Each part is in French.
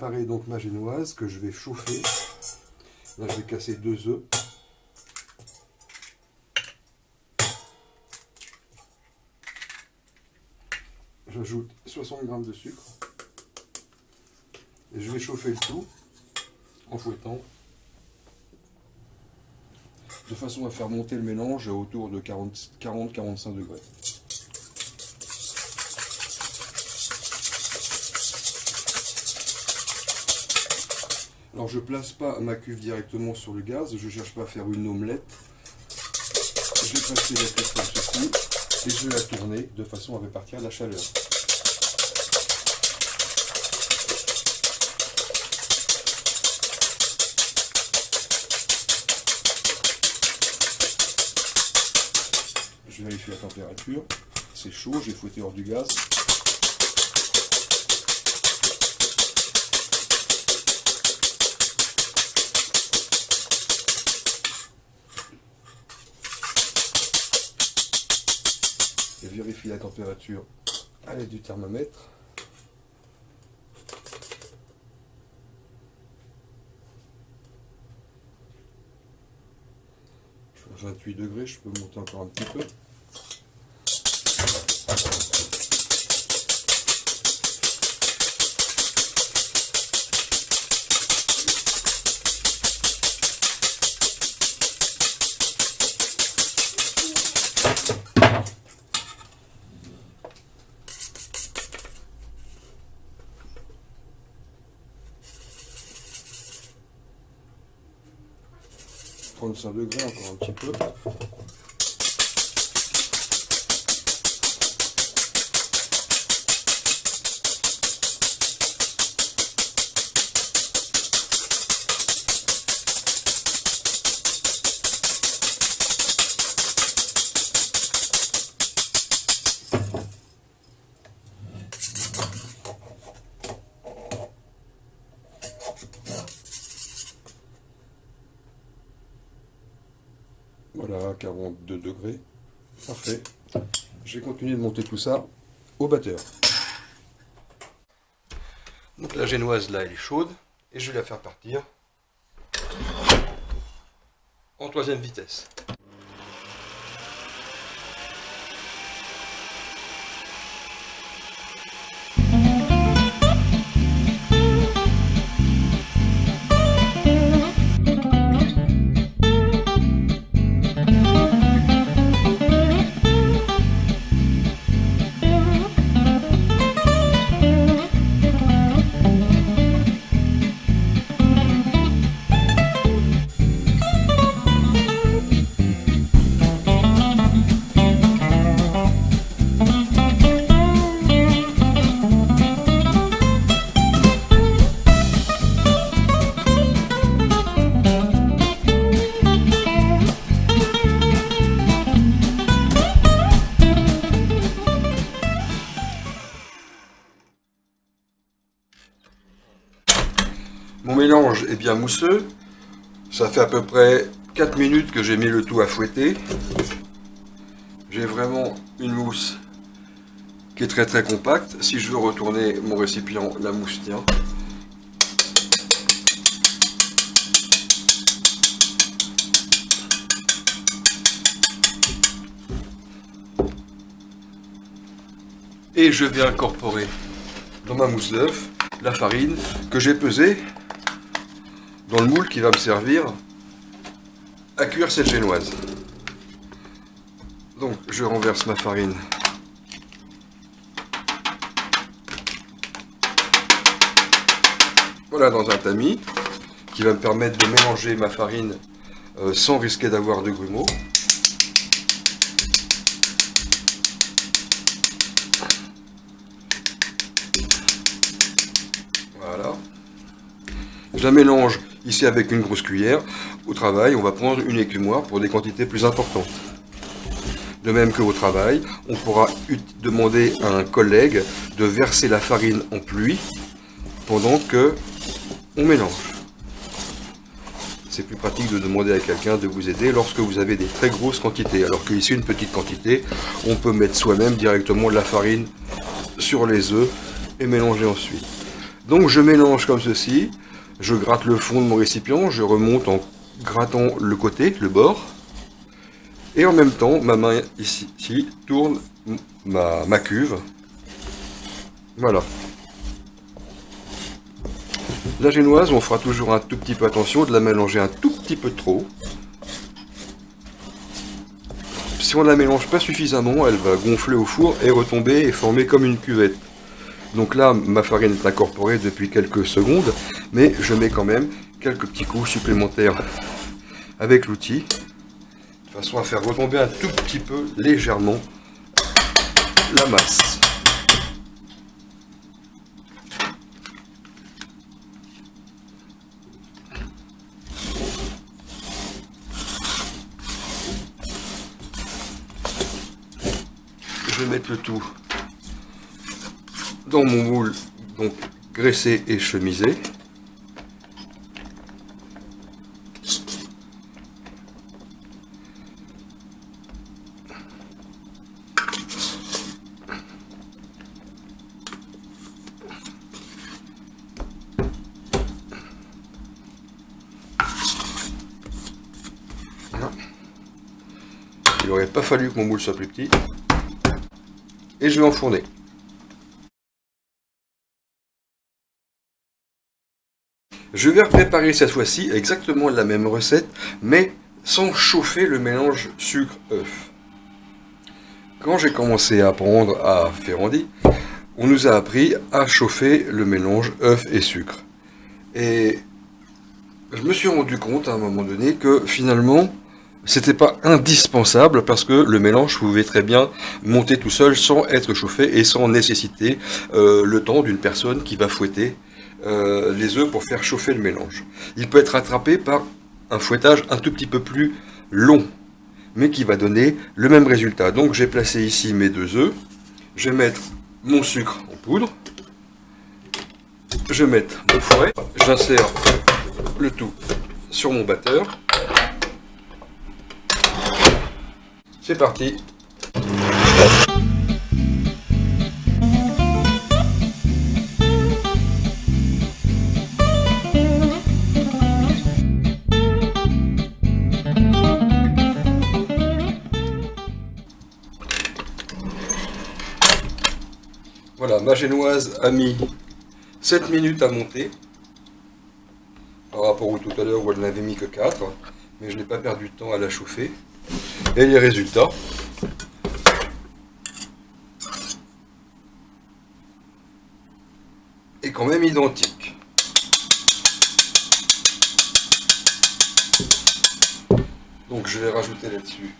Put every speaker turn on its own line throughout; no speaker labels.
préparer donc ma génoise que je vais chauffer. Là, je vais casser 2 œufs. J'ajoute 60 g de sucre. Et je vais chauffer le tout en fouettant. De façon à faire monter le mélange autour de 40-45 degrés. Alors je ne place pas ma cuve directement sur le gaz, je ne cherche pas à faire une omelette. Je vais passer la cuve comme ceci et je vais la tourner de façon à répartir la chaleur. Je vérifie la température, c'est chaud, j'ai fouetté hors du gaz. Je vérifie la température à l'aide du thermomètre. Je suis à 28 degrés, je peux monter encore un petit peu. « 35 degrés, encore un petit peu. » Voilà, 42 degrés. Parfait. Je vais continuer de monter tout ça au batteur. Donc la génoise là, elle est chaude et je vais la faire partir en 3e vitesse. Mon mélange est bien mousseux, ça fait à peu près 4 minutes que j'ai mis le tout à fouetter. J'ai vraiment une mousse qui est très compacte. Si je veux retourner mon récipient, la mousse tient. Et je vais incorporer dans ma mousse d'œuf la farine que j'ai pesée dans le moule qui va me servir à cuire cette génoise. Donc je renverse ma farine voilà dans un tamis qui va me permettre de mélanger ma farine sans risquer d'avoir de grumeaux. Voilà. Je la mélange ici avec une grosse cuillère. Au travail, on va prendre une écumoire pour des quantités plus importantes. De même qu'au travail, on pourra demander à un collègue de verser la farine en pluie pendant que on mélange. C'est plus pratique de demander à quelqu'un de vous aider lorsque vous avez des très grosses quantités. Alors qu'ici, une petite quantité, on peut mettre soi-même directement de la farine sur les œufs et mélanger ensuite. Donc je mélange comme ceci, je gratte le fond de mon récipient, je remonte en grattant le côté, le bord, et en même temps ma main ici tourne ma cuve. Voilà. La génoise, on fera toujours un tout petit peu attention de la mélanger un tout petit peu trop. Si on ne la mélange pas suffisamment, elle va gonfler au four et retomber et former comme une cuvette. Donc là, ma farine est incorporée depuis quelques secondes, mais je mets quand même quelques petits coups supplémentaires avec l'outil, de façon à faire retomber un tout petit peu, légèrement, la masse. Je vais mettre le tout dans mon moule, donc graissé et chemisé. Voilà. Il n'aurait pas fallu que mon moule soit plus petit. Et je vais enfourner. Je vais préparer cette fois-ci exactement la même recette, mais sans chauffer le mélange sucre-œuf. Quand j'ai commencé à apprendre à Ferrandi, on nous a appris à chauffer le mélange œuf et sucre. Et je me suis rendu compte à un moment donné que finalement, c'était pas indispensable parce que le mélange pouvait très bien monter tout seul sans être chauffé et sans nécessiter le temps d'une personne qui va fouetter les œufs pour faire chauffer le mélange. Il peut être rattrapé par un fouettage un tout petit peu plus long, mais qui va donner le même résultat. Donc j'ai placé ici mes 2 œufs, je vais mettre mon sucre en poudre, je vais mettre mon fouet, j'insère le tout sur mon batteur. C'est parti. Voilà, ma génoise a mis 7 minutes à monter. Par rapport au tout à l'heure où elle n'avait mis que 4. Mais je n'ai pas perdu de temps à la chauffer. Et les résultats. Est quand même identique. Donc je vais rajouter là-dessus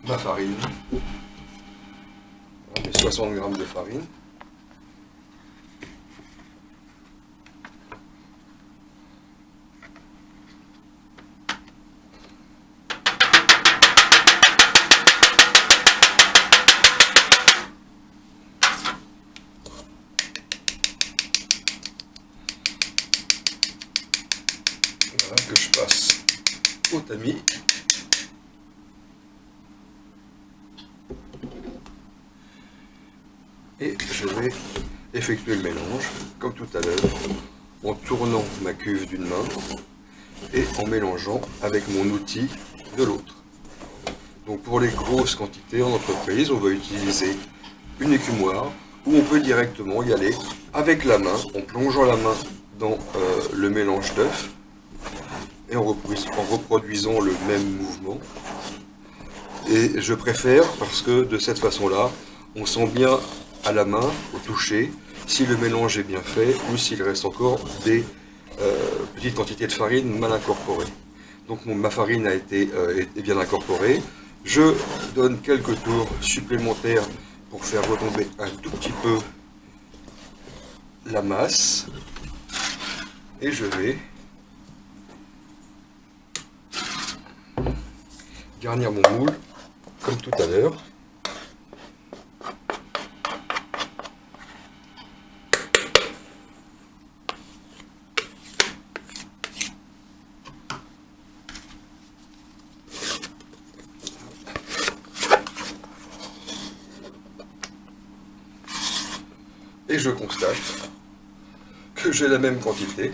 ma farine. Mes 60 g de farine. Voilà, que je passe au tamis. Et je vais effectuer le mélange, comme tout à l'heure, en tournant ma cuve d'une main et en mélangeant avec mon outil de l'autre. Donc pour les grosses quantités en entreprise, on va utiliser une écumoire ou on peut directement y aller avec la main, en plongeant la main dans le mélange d'œufs et en reproduisant le même mouvement. Et je préfère parce que de cette façon-là, on sent bien à la main, au toucher, si le mélange est bien fait ou s'il reste encore des petites quantités de farine mal incorporées. Donc ma farine est bien incorporée. Je donne quelques tours supplémentaires pour faire retomber un tout petit peu la masse. Et je vais garnir mon moule comme tout à l'heure. Et je constate que j'ai la même quantité.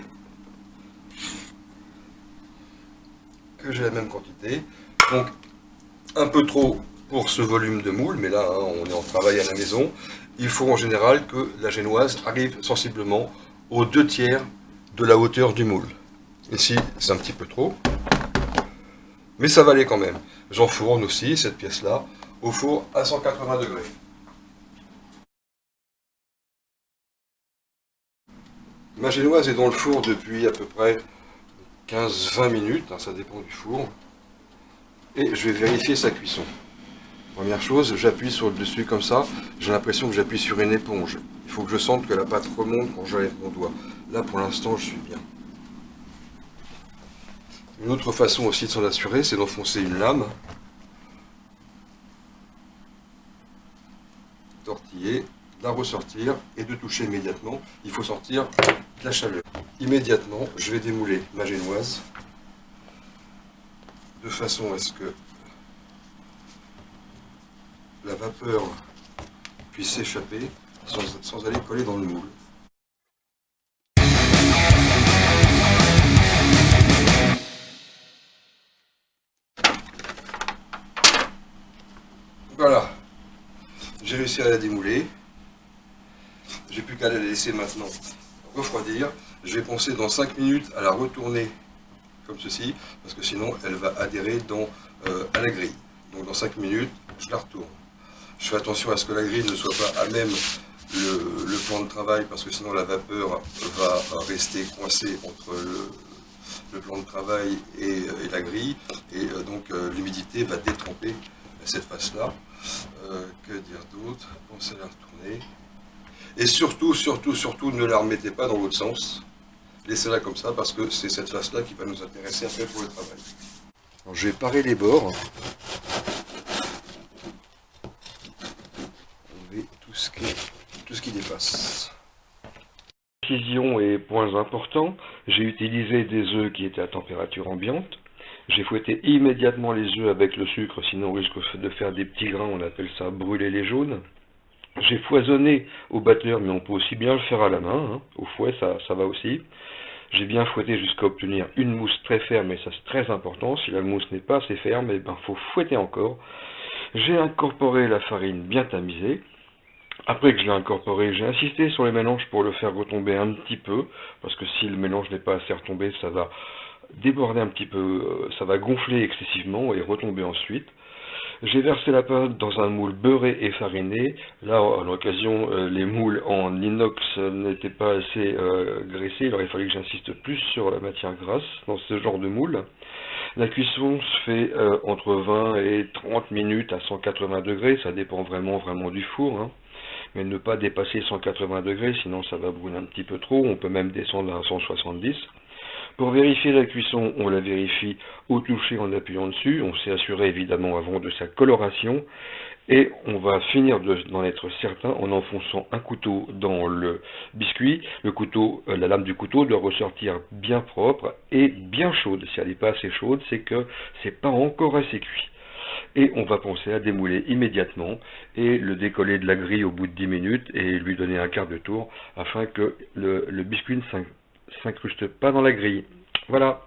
Donc un peu trop pour ce volume de moule, mais là hein, on est en travail à la maison. Il faut en général que la génoise arrive sensiblement aux 2/3 de la hauteur du moule. Ici c'est un petit peu trop, mais ça va aller quand même. J'enfourne aussi cette pièce-là au four à 180 degrés. Ma génoise est dans le four depuis à peu près 15-20 minutes, hein, ça dépend du four. Et je vais vérifier sa cuisson. Première chose, j'appuie sur le dessus comme ça, j'ai l'impression que j'appuie sur une éponge. Il faut que je sente que la pâte remonte quand j'enlève mon doigt. Là pour l'instant je suis bien. Une autre façon aussi de s'en assurer, c'est d'enfoncer une lame, tortiller, la ressortir et de toucher immédiatement. Il faut sortir de la chaleur. Immédiatement, je vais démouler ma génoise de façon à ce que la vapeur puisse s'échapper sans aller coller dans le moule. Voilà, j'ai réussi à la démouler. J'ai plus qu'à la laisser maintenant refroidir. Je vais penser dans 5 minutes à la retourner comme ceci, parce que sinon elle va adhérer à la grille. Donc dans 5 minutes, je la retourne. Je fais attention à ce que la grille ne soit pas à même le plan de travail, parce que sinon la vapeur va rester coincée entre le plan de travail et la grille, et donc l'humidité va détremper cette face-là. Que dire d'autre? Pensez à la retourner. Et surtout, ne la remettez pas dans l'autre sens. Laissez-la comme ça, parce que c'est cette face-là qui va nous intéresser après pour le travail. Alors, je vais parer les bords. Enlever tout ce qui dépasse. Précision et points importants, j'ai utilisé des œufs qui étaient à température ambiante. J'ai fouetté immédiatement les œufs avec le sucre, sinon on risque de faire des petits grains, on appelle ça brûler les jaunes. J'ai foisonné au batteur, mais on peut aussi bien le faire à la main, hein. Au fouet ça va aussi. J'ai bien fouetté jusqu'à obtenir une mousse très ferme, et ça c'est très important. Si la mousse n'est pas assez ferme, il faut fouetter encore. J'ai incorporé la farine bien tamisée. Après que je l'ai incorporé, j'ai insisté sur les mélanges pour le faire retomber un petit peu, parce que si le mélange n'est pas assez retombé, ça va déborder un petit peu, ça va gonfler excessivement et retomber ensuite. J'ai versé la pâte dans un moule beurré et fariné. Là, à l'occasion, les moules en inox n'étaient pas assez graissés. Il aurait fallu que j'insiste plus sur la matière grasse dans ce genre de moule. La cuisson se fait entre 20 et 30 minutes à 180 degrés. Ça dépend vraiment du four, hein. Mais ne pas dépasser 180 degrés, sinon ça va brûler un petit peu trop. On peut même descendre à 170. Pour vérifier la cuisson, on la vérifie au toucher en appuyant dessus. On s'est assuré évidemment avant de sa coloration. Et on va finir d'en être certain en enfonçant un couteau dans le biscuit. La lame du couteau doit ressortir bien propre et bien chaude. Si elle n'est pas assez chaude, c'est que c'est pas encore assez cuit. Et on va penser à démouler immédiatement et le décoller de la grille au bout de 10 minutes et lui donner un quart de tour afin que le biscuit ne s'incruste pas dans la grille. Voilà.